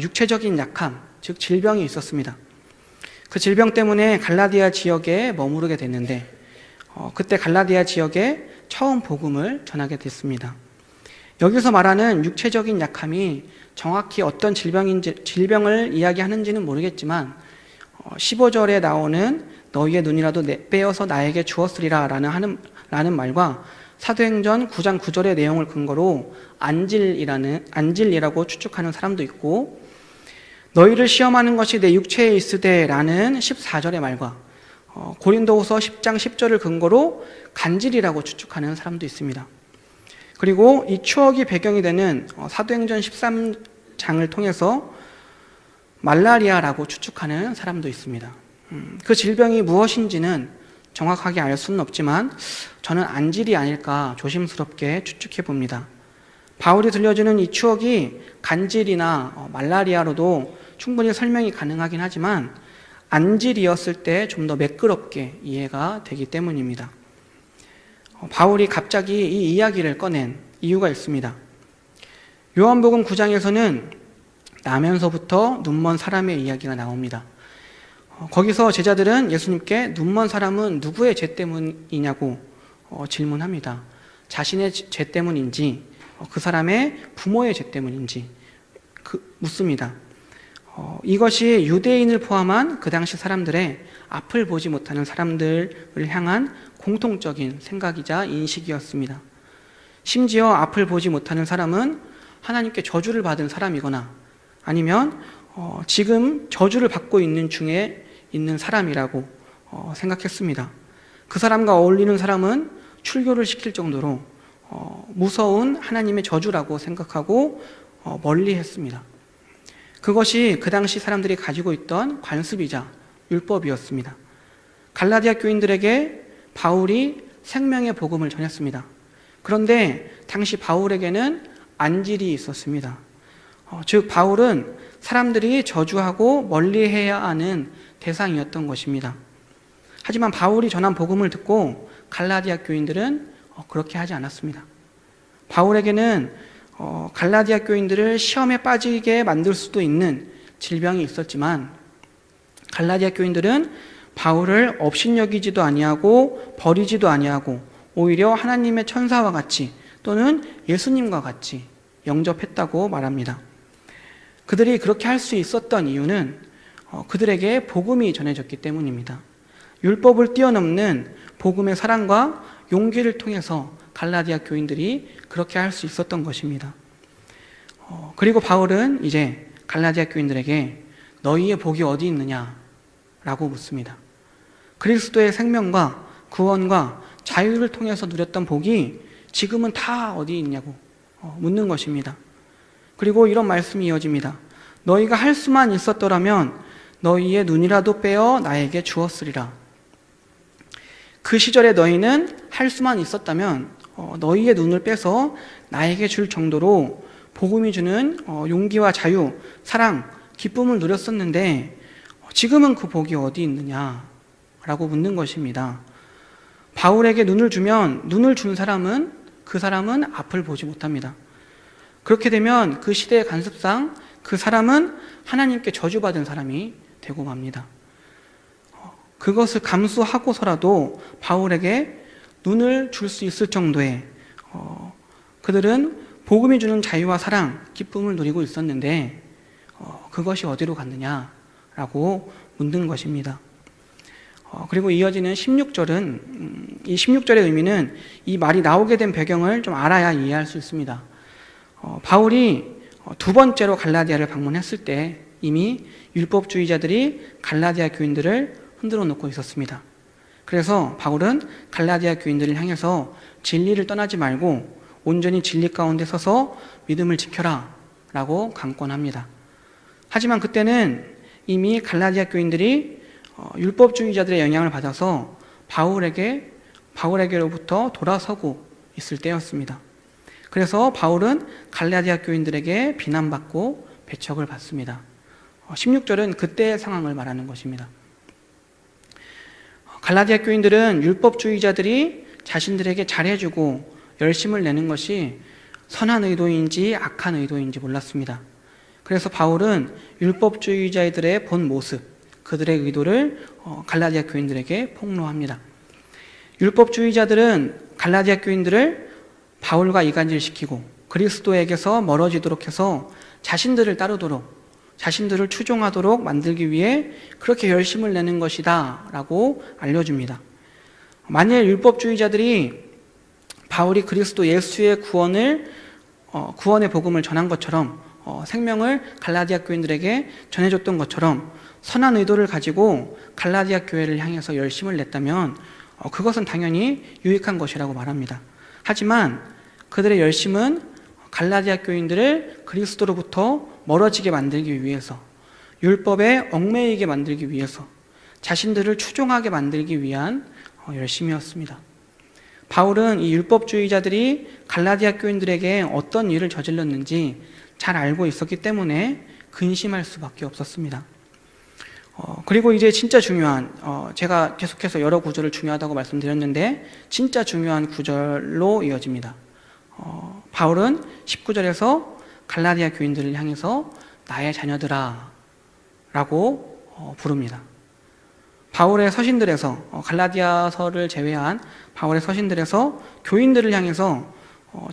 육체적인 약함, 즉 질병이 있었습니다. 그 질병 때문에 갈라디아 지역에 머무르게 됐는데 그때 갈라디아 지역에 처음 복음을 전하게 됐습니다. 여기서 말하는 육체적인 약함이 정확히 어떤 질병을 이야기하는지는 모르겠지만 15절에 나오는 너희의 눈이라도 빼어서 나에게 주었으리라 라는 말과 사도행전 9장 9절의 내용을 근거로 안질이라고 추측하는 사람도 있고 너희를 시험하는 것이 내 육체에 있으되 라는 14절의 말과 고린도후서 10장 10절을 근거로 간질이라고 추측하는 사람도 있습니다. 그리고 이 추억이 배경이 되는 사도행전 13장을 통해서 말라리아라고 추측하는 사람도 있습니다. 그 질병이 무엇인지는 정확하게 알 수는 없지만 저는 안질이 아닐까 조심스럽게 추측해 봅니다. 바울이 들려주는 이 추억이 간질이나 말라리아로도 충분히 설명이 가능하긴 하지만 안질이었을 때 좀 더 매끄럽게 이해가 되기 때문입니다. 바울이 갑자기 이 이야기를 꺼낸 이유가 있습니다. 요한복음 9장에서는 나면서부터 눈먼 사람의 이야기가 나옵니다. 거기서 제자들은 예수님께 눈먼 사람은 누구의 죄 때문이냐고 질문합니다. 자신의 죄 때문인지 그 사람의 부모의 죄 때문인지 묻습니다. 이것이 유대인을 포함한 그 당시 사람들의 앞을 보지 못하는 사람들을 향한 공통적인 생각이자 인식이었습니다. 심지어 앞을 보지 못하는 사람은 하나님께 저주를 받은 사람이거나 아니면 지금 저주를 받고 있는 중에 있는 사람이라고 생각했습니다. 그 사람과 어울리는 사람은 출교를 시킬 정도로 무서운 하나님의 저주라고 생각하고 멀리 했습니다. 그것이 그 당시 사람들이 가지고 있던 관습이자 율법이었습니다. 갈라디아 교인들에게 바울이 생명의 복음을 전했습니다. 그런데 당시 바울에게는 안질이 있었습니다. 즉 바울은 사람들이 저주하고 멀리해야 하는 대상이었던 것입니다. 하지만 바울이 전한 복음을 듣고 갈라디아 교인들은 그렇게 하지 않았습니다. 바울에게는 갈라디아 교인들을 시험에 빠지게 만들 수도 있는 질병이 있었지만 갈라디아 교인들은 바울을 업신여기지도 아니하고 버리지도 아니하고 오히려 하나님의 천사와 같이 또는 예수님과 같이 영접했다고 말합니다. 그들이 그렇게 할 수 있었던 이유는 그들에게 복음이 전해졌기 때문입니다. 율법을 뛰어넘는 복음의 사랑과 용기를 통해서 갈라디아 교인들이 그렇게 할 수 있었던 것입니다. 그리고 바울은 이제 갈라디아 교인들에게 너희의 복이 어디 있느냐라고 묻습니다. 그리스도의 생명과 구원과 자유를 통해서 누렸던 복이 지금은 다 어디 있냐고 묻는 것입니다. 그리고 이런 말씀이 이어집니다. 너희가 할 수만 있었더라면 너희의 눈이라도 빼어 나에게 주었으리라. 그 시절에 너희는 할 수만 있었다면 너희의 눈을 빼서 나에게 줄 정도로 복음이 주는 용기와 자유, 사랑, 기쁨을 누렸었는데 지금은 그 복이 어디 있느냐라고 묻는 것입니다. 바울에게 눈을 주면 눈을 준 사람은 그 사람은 앞을 보지 못합니다. 그렇게 되면 그 시대의 관습상 그 사람은 하나님께 저주받은 사람이 되고 맙니다. 그것을 감수하고서라도 바울에게 눈을 줄 수 있을 정도의 그들은 복음이 주는 자유와 사랑, 기쁨을 누리고 있었는데 그것이 어디로 갔느냐라고 묻는 것입니다. 그리고 이어지는 16절은 이 16절의 의미는 이 말이 나오게 된 배경을 좀 알아야 이해할 수 있습니다. 바울이 두 번째로 갈라디아를 방문했을 때 이미 율법주의자들이 갈라디아 교인들을 흔들어 놓고 있었습니다. 그래서 바울은 갈라디아 교인들을 향해서 진리를 떠나지 말고 온전히 진리 가운데 서서 믿음을 지켜라 라고 강권합니다. 하지만 그때는 이미 갈라디아 교인들이 율법주의자들의 영향을 받아서 바울에게로부터 돌아서고 있을 때였습니다. 그래서 바울은 갈라디아 교인들에게 비난받고 배척을 받습니다. 16절은 그때의 상황을 말하는 것입니다. 갈라디아 교인들은 율법주의자들이 자신들에게 잘해주고 열심을 내는 것이 선한 의도인지 악한 의도인지 몰랐습니다. 그래서 바울은 율법주의자들의 본 모습, 그들의 의도를 갈라디아 교인들에게 폭로합니다. 율법주의자들은 갈라디아 교인들을 바울과 이간질시키고 그리스도에게서 멀어지도록 해서 자신들을 따르도록 자신들을 추종하도록 만들기 위해 그렇게 열심을 내는 것이다 라고 알려줍니다. 만일 율법주의자들이 바울이 그리스도 예수의 구원의 복음을 전한 것처럼 생명을 갈라디아 교인들에게 전해줬던 것처럼 선한 의도를 가지고 갈라디아 교회를 향해서 열심을 냈다면 그것은 당연히 유익한 것이라고 말합니다. 하지만 그들의 열심은 갈라디아 교인들을 그리스도로부터 멀어지게 만들기 위해서, 율법에 얽매이게 만들기 위해서, 자신들을 추종하게 만들기 위한 열심이었습니다. 바울은 이 율법주의자들이 갈라디아 교인들에게 어떤 일을 저질렀는지 잘 알고 있었기 때문에 근심할 수밖에 없었습니다. 그리고 이제 진짜 중요한, 제가 계속해서 여러 구절을 중요하다고 말씀드렸는데 진짜 중요한 구절로 이어집니다. 바울은 19절에서 갈라디아 교인들을 향해서 나의 자녀들아 라고 부릅니다. 바울의 서신들에서 갈라디아서를 제외한 바울의 서신들에서 교인들을 향해서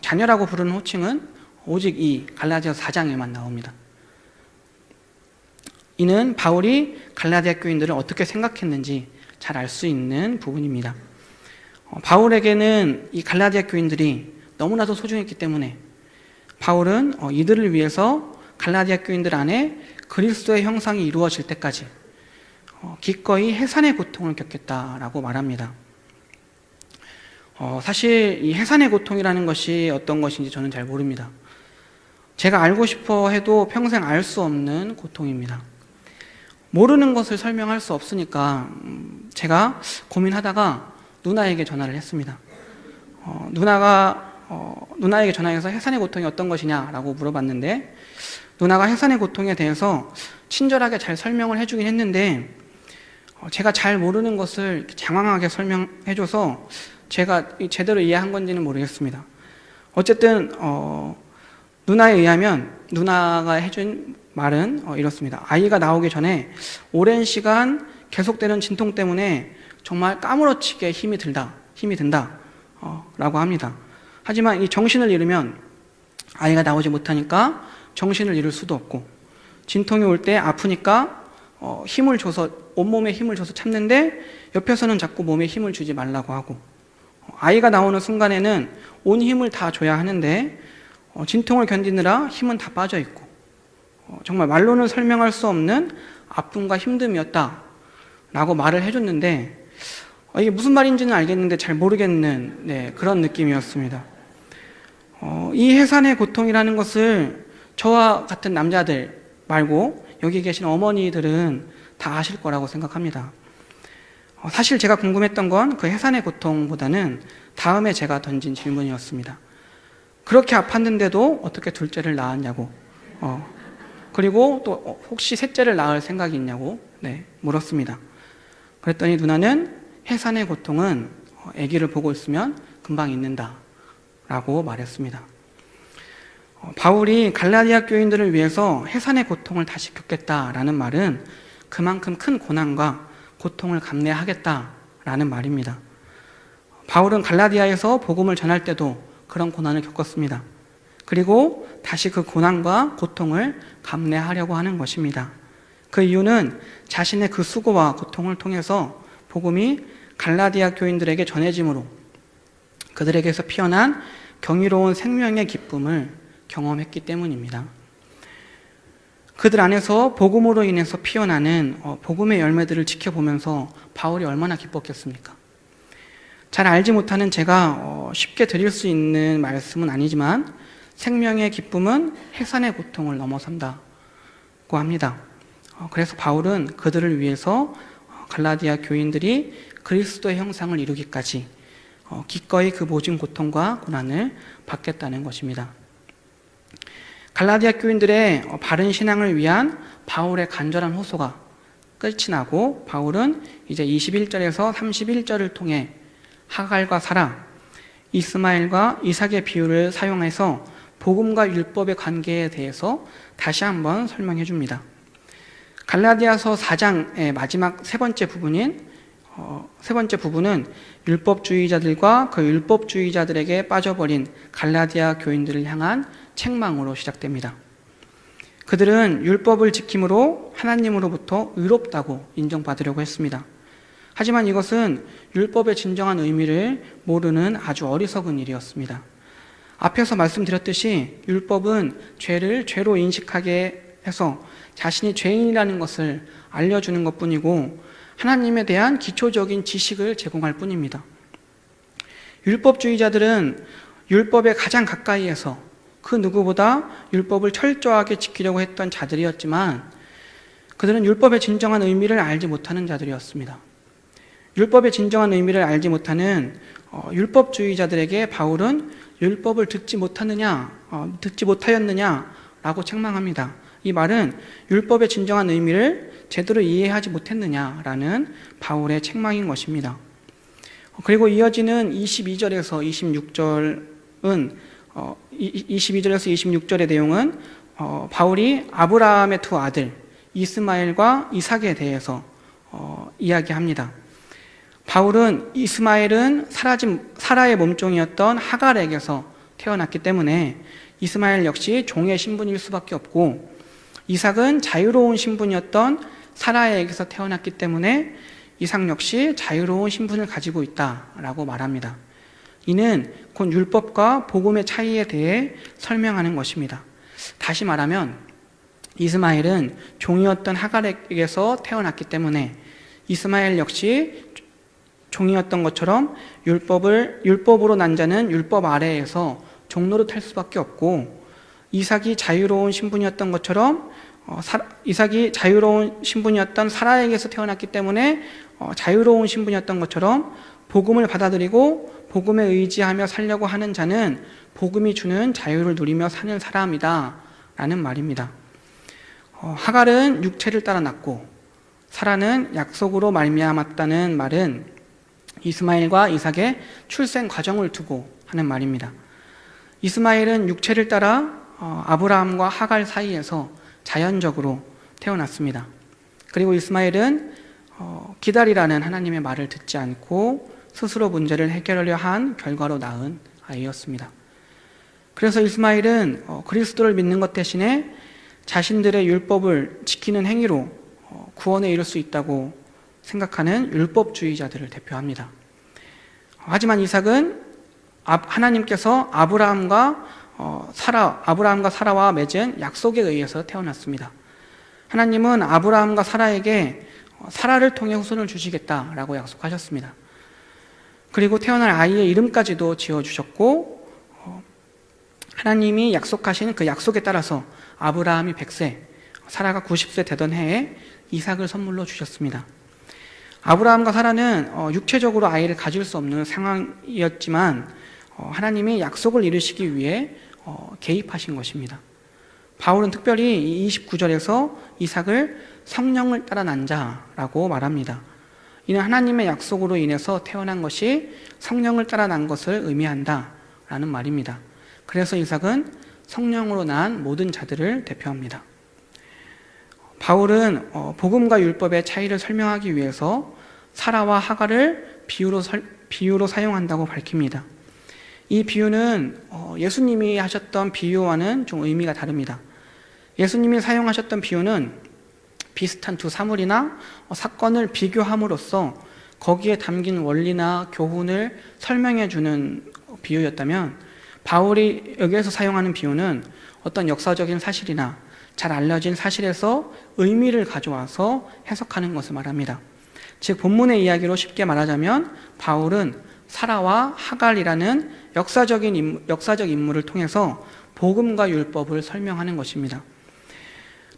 자녀라고 부르는 호칭은 오직 이 갈라디아서 4장에만 나옵니다. 이는 바울이 갈라디아 교인들을 어떻게 생각했는지 잘 알 수 있는 부분입니다. 바울에게는 이 갈라디아 교인들이 너무나도 소중했기 때문에 바울은 이들을 위해서 갈라디아 교인들 안에 그리스도의 형상이 이루어질 때까지 기꺼이 해산의 고통을 겪겠다라고 말합니다. 사실 이 해산의 고통이라는 것이 어떤 것인지 저는 잘 모릅니다. 제가 알고 싶어 해도 평생 알 수 없는 고통입니다. 모르는 것을 설명할 수 없으니까 제가 고민하다가 누나에게 전화를 했습니다. 누나에게 전화해서 해산의 고통이 어떤 것이냐라고 물어봤는데 누나가 해산의 고통에 대해서 친절하게 잘 설명을 해주긴 했는데 제가 잘 모르는 것을 장황하게 설명해줘서 제가 제대로 이해한 건지는 모르겠습니다. 어쨌든 누나에 의하면 누나가 해준 말은 이렇습니다. 아이가 나오기 전에 오랜 시간 계속되는 진통 때문에 정말 까무러치게 힘이 든다 라고 합니다. 하지만 이 정신을 잃으면 아이가 나오지 못하니까 정신을 잃을 수도 없고, 진통이 올 때 아프니까 힘을 줘서, 온몸에 힘을 줘서 참는데 옆에서는 자꾸 몸에 힘을 주지 말라고 하고, 아이가 나오는 순간에는 온 힘을 다 줘야 하는데 진통을 견디느라 힘은 다 빠져 있고, 정말 말로는 설명할 수 없는 아픔과 힘듦이었다 라고 말을 해줬는데, 이게 무슨 말인지는 알겠는데 잘 모르겠는 그런 느낌이었습니다. 이 해산의 고통이라는 것을 저와 같은 남자들 말고 여기 계신 어머니들은 다 아실 거라고 생각합니다. 사실 제가 궁금했던 건 그 해산의 고통보다는 다음에 제가 던진 질문이었습니다. 그렇게 아팠는데도 어떻게 둘째를 낳았냐고, 그리고 또 혹시 셋째를 낳을 생각이 있냐고 물었습니다. 그랬더니 누나는 해산의 고통은 아기를 보고 있으면 금방 잊는다 라고 말했습니다. 바울이 갈라디아 교인들을 위해서 해산의 고통을 다시 겪겠다라는 말은 그만큼 큰 고난과 고통을 감내하겠다라는 말입니다. 바울은 갈라디아에서 복음을 전할 때도 그런 고난을 겪었습니다. 그리고 다시 그 고난과 고통을 감내하려고 하는 것입니다. 그 이유는 자신의 그 수고와 고통을 통해서 복음이 갈라디아 교인들에게 전해짐으로 그들에게서 피어난 경이로운 생명의 기쁨을 경험했기 때문입니다. 그들 안에서 복음으로 인해서 피어나는 복음의 열매들을 지켜보면서 바울이 얼마나 기뻤겠습니까? 잘 알지 못하는 제가 쉽게 드릴 수 있는 말씀은 아니지만 생명의 기쁨은 해산의 고통을 넘어선다고 합니다. 그래서 바울은 그들을 위해서 갈라디아 교인들이 그리스도의 형상을 이루기까지 기꺼이 그 모진 고통과 고난을 받겠다는 것입니다. 갈라디아 교인들의 바른 신앙을 위한 바울의 간절한 호소가 끝이 나고 바울은 이제 21절에서 31절을 통해 하갈과 사라, 이스마엘과 이삭의 비유를 사용해서 복음과 율법의 관계에 대해서 다시 한번 설명해 줍니다. 갈라디아서 4장의 마지막 세 번째 부분은 율법주의자들과 그 율법주의자들에게 빠져버린 갈라디아 교인들을 향한 책망으로 시작됩니다. 그들은 율법을 지킴으로 하나님으로부터 의롭다고 인정받으려고 했습니다. 하지만 이것은 율법의 진정한 의미를 모르는 아주 어리석은 일이었습니다. 앞에서 말씀드렸듯이 율법은 죄를 죄로 인식하게 해서 자신이 죄인이라는 것을 알려주는 것뿐이고 하나님에 대한 기초적인 지식을 제공할 뿐입니다. 율법주의자들은 율법에 가장 가까이에서 그 누구보다 율법을 철저하게 지키려고 했던 자들이었지만 그들은 율법의 진정한 의미를 알지 못하는 자들이었습니다. 율법의 진정한 의미를 알지 못하는 율법주의자들에게 바울은 율법을 듣지 못하였느냐라고 책망합니다. 이 말은 율법의 진정한 의미를 제대로 이해하지 못했느냐라는 바울의 책망인 것입니다. 그리고 이어지는 22절에서 26절의 내용은 바울이 아브라함의 두 아들 이스마엘과 이삭에 대해서 이야기합니다. 바울은 이스마엘은 사라의 몸종이었던 하갈에게서 태어났기 때문에 이스마엘 역시 종의 신분일 수밖에 없고, 이삭은 자유로운 신분이었던 사라에게서 태어났기 때문에 이삭 역시 자유로운 신분을 가지고 있다라고 말합니다. 이는 곧 율법과 복음의 차이에 대해 설명하는 것입니다. 다시 말하면 이스마엘은 종이었던 하갈에게서 태어났기 때문에 이스마엘 역시 종이었던 것처럼 율법으로 난 자는 율법 아래에서 종노릇할 수밖에 없고, 이삭이 자유로운 신분이었던 것처럼 이삭이 자유로운 신분이었던 사라에게서 태어났기 때문에 자유로운 신분이었던 것처럼 복음을 받아들이고 복음에 의지하며 살려고 하는 자는 복음이 주는 자유를 누리며 사는 사람이다 라는 말입니다. 하갈은 육체를 따라 낳고 사라는 약속으로 말미암았다는 말은 이스마엘과 이삭의 출생 과정을 두고 하는 말입니다. 이스마엘은 육체를 따라 아브라함과 하갈 사이에서 자연적으로 태어났습니다. 그리고 이스마엘은 기다리라는 하나님의 말을 듣지 않고 스스로 문제를 해결하려 한 결과로 낳은 아이였습니다. 그래서 이스마엘은 그리스도를 믿는 것 대신에 자신들의 율법을 지키는 행위로 구원에 이를 수 있다고 생각하는 율법주의자들을 대표합니다. 하지만 이삭은 하나님께서 아브라함과 사라와 맺은 약속에 의해서 태어났습니다. 하나님은 아브라함과 사라에게 사라를 통해 후손을 주시겠다라고 약속하셨습니다. 그리고 태어날 아이의 이름까지도 지어주셨고, 하나님이 약속하신 그 약속에 따라서 아브라함이 100세, 사라가 90세 되던 해에 이삭을 선물로 주셨습니다. 아브라함과 사라는 육체적으로 아이를 가질 수 없는 상황이었지만 하나님이 약속을 이루시기 위해 개입하신 것입니다. 바울은 특별히 29절에서 이삭을 성령을 따라 난 자라고 말합니다. 이는 하나님의 약속으로 인해서 태어난 것이 성령을 따라 난 것을 의미한다라는 말입니다. 그래서 이삭은 성령으로 난 모든 자들을 대표합니다. 바울은 복음과 율법의 차이를 설명하기 위해서 사라와 하갈을 비유로 사용한다고 밝힙니다. 이 비유는 예수님이 하셨던 비유와는 좀 의미가 다릅니다. 예수님이 사용하셨던 비유는 비슷한 두 사물이나 사건을 비교함으로써 거기에 담긴 원리나 교훈을 설명해 주는 비유였다면, 바울이 여기에서 사용하는 비유는 어떤 역사적인 사실이나 잘 알려진 사실에서 의미를 가져와서 해석하는 것을 말합니다. 즉 본문의 이야기로 쉽게 말하자면 바울은 사라와 하갈이라는 역사적 인물을 통해서 복음과 율법을 설명하는 것입니다.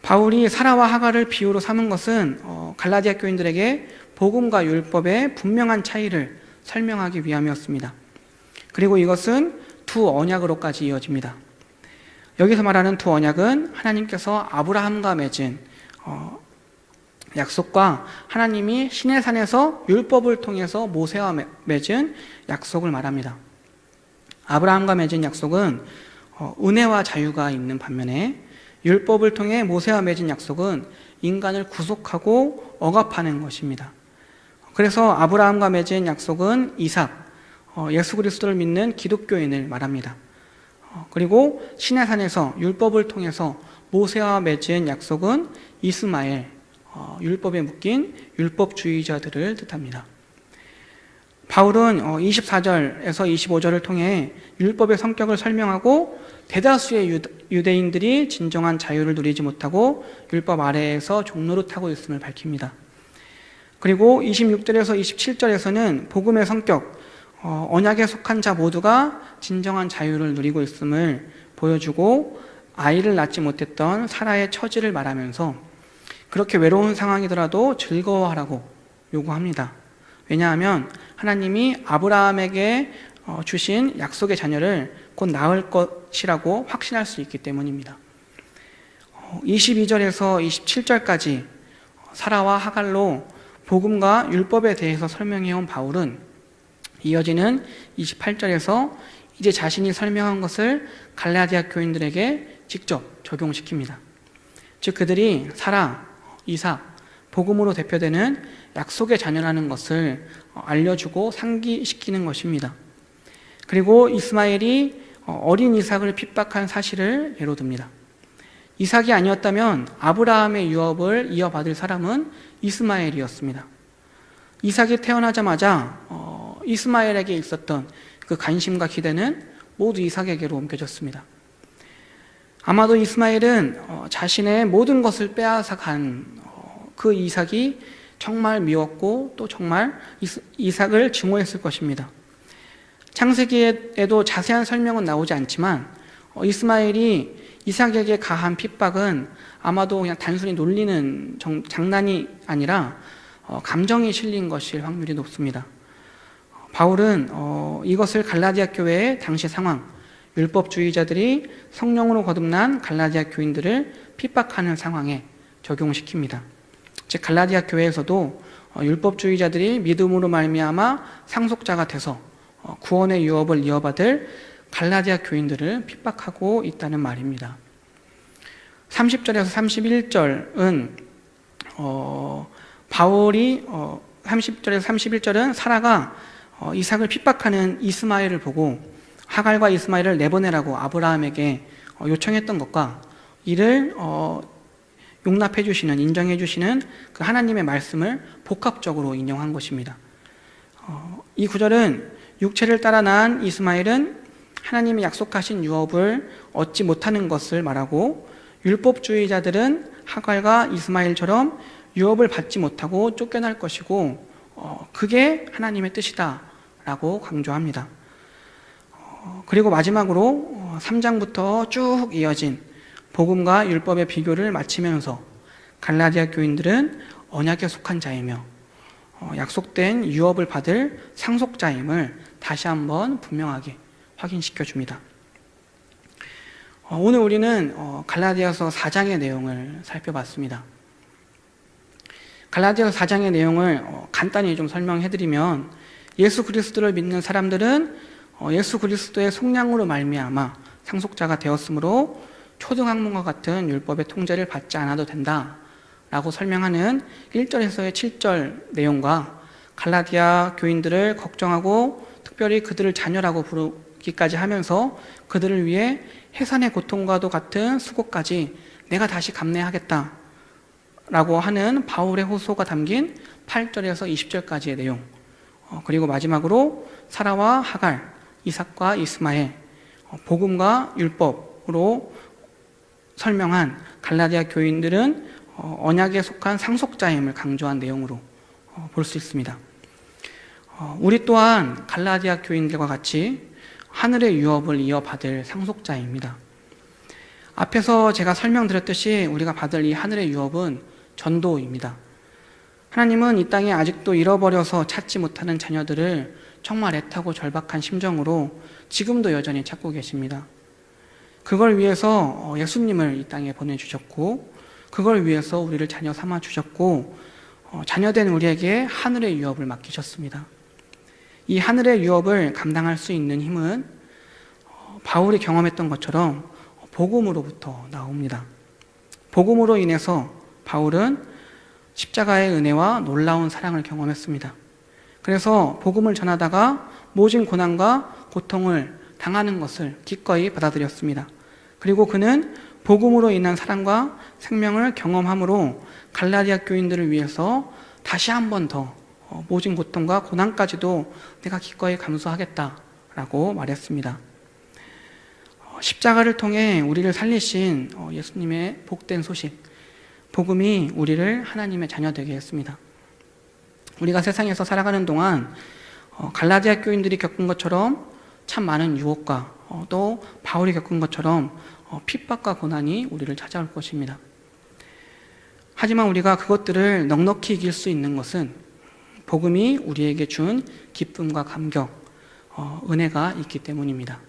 바울이 사라와 하갈을 비유로 삼은 것은 갈라디아 교인들에게 복음과 율법의 분명한 차이를 설명하기 위함이었습니다. 그리고 이것은 두 언약으로까지 이어집니다. 여기서 말하는 두 언약은 하나님께서 아브라함과 맺은 약속과 하나님이 시내산에서 율법을 통해서 모세와 맺은 약속을 말합니다. 아브라함과 맺은 약속은 은혜와 자유가 있는 반면에 율법을 통해 모세와 맺은 약속은 인간을 구속하고 억압하는 것입니다. 그래서 아브라함과 맺은 약속은 이삭, 예수 그리스도를 믿는 기독교인을 말합니다. 그리고 시내산에서 율법을 통해서 모세와 맺은 약속은 이스마엘, 율법에 묶인 율법주의자들을 뜻합니다. 바울은 24절에서 25절을 통해 율법의 성격을 설명하고 대다수의 유대인들이 진정한 자유를 누리지 못하고 율법 아래에서 종노릇하고 있음을 밝힙니다. 그리고 26절에서 27절에서는 복음의 성격, 언약에 속한 자 모두가 진정한 자유를 누리고 있음을 보여주고 아이를 낳지 못했던 사라의 처지를 말하면서 그렇게 외로운 상황이더라도 즐거워하라고 요구합니다. 왜냐하면 하나님이 아브라함에게 주신 약속의 자녀를 곧 낳을 것이라고 확신할 수 있기 때문입니다. 22절에서 27절까지 사라와 하갈로 복음과 율법에 대해서 설명해온 바울은 이어지는 28절에서 이제 자신이 설명한 것을 갈라디아 교인들에게 직접 적용시킵니다. 즉 그들이 사라, 이삭, 복음으로 대표되는 약속의 자녀라는 것을 알려주고 상기시키는 것입니다. 그리고 이스마엘이 어린 이삭을 핍박한 사실을 예로 듭니다. 이삭이 아니었다면 아브라함의 유업을 이어받을 사람은 이스마엘이었습니다. 이삭이 태어나자마자 이스마엘에게 있었던 그 관심과 기대는 모두 이삭에게로 옮겨졌습니다. 아마도 이스마엘은 자신의 모든 것을 빼앗아 간 그 이삭이 정말 미웠고 또 정말 이삭을 증오했을 것입니다. 창세기에도 자세한 설명은 나오지 않지만 이스마엘이 이삭에게 가한 핍박은 아마도 그냥 단순히 놀리는 장난이 아니라 감정이 실린 것일 확률이 높습니다. 바울은 이것을 갈라디아 교회의 당시 상황, 율법주의자들이 성령으로 거듭난 갈라디아 교인들을 핍박하는 상황에 적용시킵니다. 즉 갈라디아 교회에서도 율법주의자들이 믿음으로 말미암아 상속자가 돼서 구원의 유업을 이어받을 갈라디아 교인들을 핍박하고 있다는 말입니다. 30절에서 31절은 바울이 30절에서 31절은 사라가 이삭을 핍박하는 이스마엘을 보고 하갈과 이스마엘을 내보내라고 아브라함에게 요청했던 것과 이를 용납해 주시는, 인정해 주시는 그 하나님의 말씀을 복합적으로 인용한 것입니다. 이 구절은 육체를 따라 낳은 이스마엘은 하나님이 약속하신 유업을 얻지 못하는 것을 말하고, 율법주의자들은 하갈과 이스마엘처럼 유업을 받지 못하고 쫓겨날 것이고 그게 하나님의 뜻이다 라고 강조합니다. 그리고 마지막으로 3장부터 쭉 이어진 복음과 율법의 비교를 마치면서 갈라디아 교인들은 언약에 속한 자이며 약속된 유업을 받을 상속자임을 다시 한번 분명하게 확인시켜 줍니다. 오늘 우리는 갈라디아서 4장의 내용을 살펴봤습니다. 갈라디아서 4장의 내용을 간단히 좀 설명해드리면, 예수 그리스도를 믿는 사람들은 예수 그리스도의 속량으로 말미암아 상속자가 되었으므로 초등학문과 같은 율법의 통제를 받지 않아도 된다 라고 설명하는 1절에서의 7절 내용과 갈라디아 교인들을 걱정하고 특별히 그들을 자녀라고 부르기까지 하면서 그들을 위해 해산의 고통과도 같은 수고까지 내가 다시 감내하겠다 라고 하는 바울의 호소가 담긴 8절에서 20절까지의 내용, 그리고 마지막으로 사라와 하갈, 이삭과 이스마엘, 복음과 율법으로 설명한 갈라디아 교인들은 언약에 속한 상속자임을 강조한 내용으로 볼 수 있습니다. 우리 또한 갈라디아 교인들과 같이 하늘의 유업을 이어받을 상속자입니다. 앞에서 제가 설명드렸듯이 우리가 받을 이 하늘의 유업은 전도입니다. 하나님은 이 땅에 아직도 잃어버려서 찾지 못하는 자녀들을 정말 애타고 절박한 심정으로 지금도 여전히 찾고 계십니다. 그걸 위해서 예수님을 이 땅에 보내주셨고, 그걸 위해서 우리를 자녀 삼아 주셨고, 자녀된 우리에게 하늘의 유업을 맡기셨습니다. 이 하늘의 유업을 감당할 수 있는 힘은 바울이 경험했던 것처럼 복음으로부터 나옵니다. 복음으로 인해서 바울은 십자가의 은혜와 놀라운 사랑을 경험했습니다. 그래서 복음을 전하다가 모진 고난과 고통을 당하는 것을 기꺼이 받아들였습니다. 그리고 그는 복음으로 인한 사랑과 생명을 경험함으로 갈라디아 교인들을 위해서 다시 한 번 더 모진 고통과 고난까지도 내가 기꺼이 감수하겠다라고 말했습니다. 십자가를 통해 우리를 살리신 예수님의 복된 소식, 복음이 우리를 하나님의 자녀 되게 했습니다. 우리가 세상에서 살아가는 동안 갈라디아 교인들이 겪은 것처럼 참 많은 유혹과 또 바울이 겪은 것처럼 핍박과 고난이 우리를 찾아올 것입니다. 하지만 우리가 그것들을 넉넉히 이길 수 있는 것은 복음이 우리에게 준 기쁨과 감격, 은혜가 있기 때문입니다.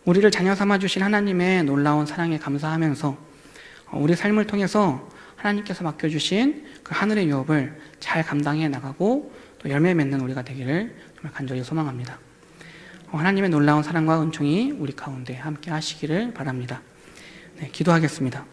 우리를 자녀 삼아 주신 하나님의 놀라운 사랑에 감사하면서 우리 삶을 통해서 하나님께서 맡겨주신 그 하늘의 유업을 잘 감당해 나가고 또 열매 맺는 우리가 되기를 정말 간절히 소망합니다. 하나님의 놀라운 사랑과 은총이 우리 가운데 함께 하시기를 바랍니다. 네, 기도하겠습니다.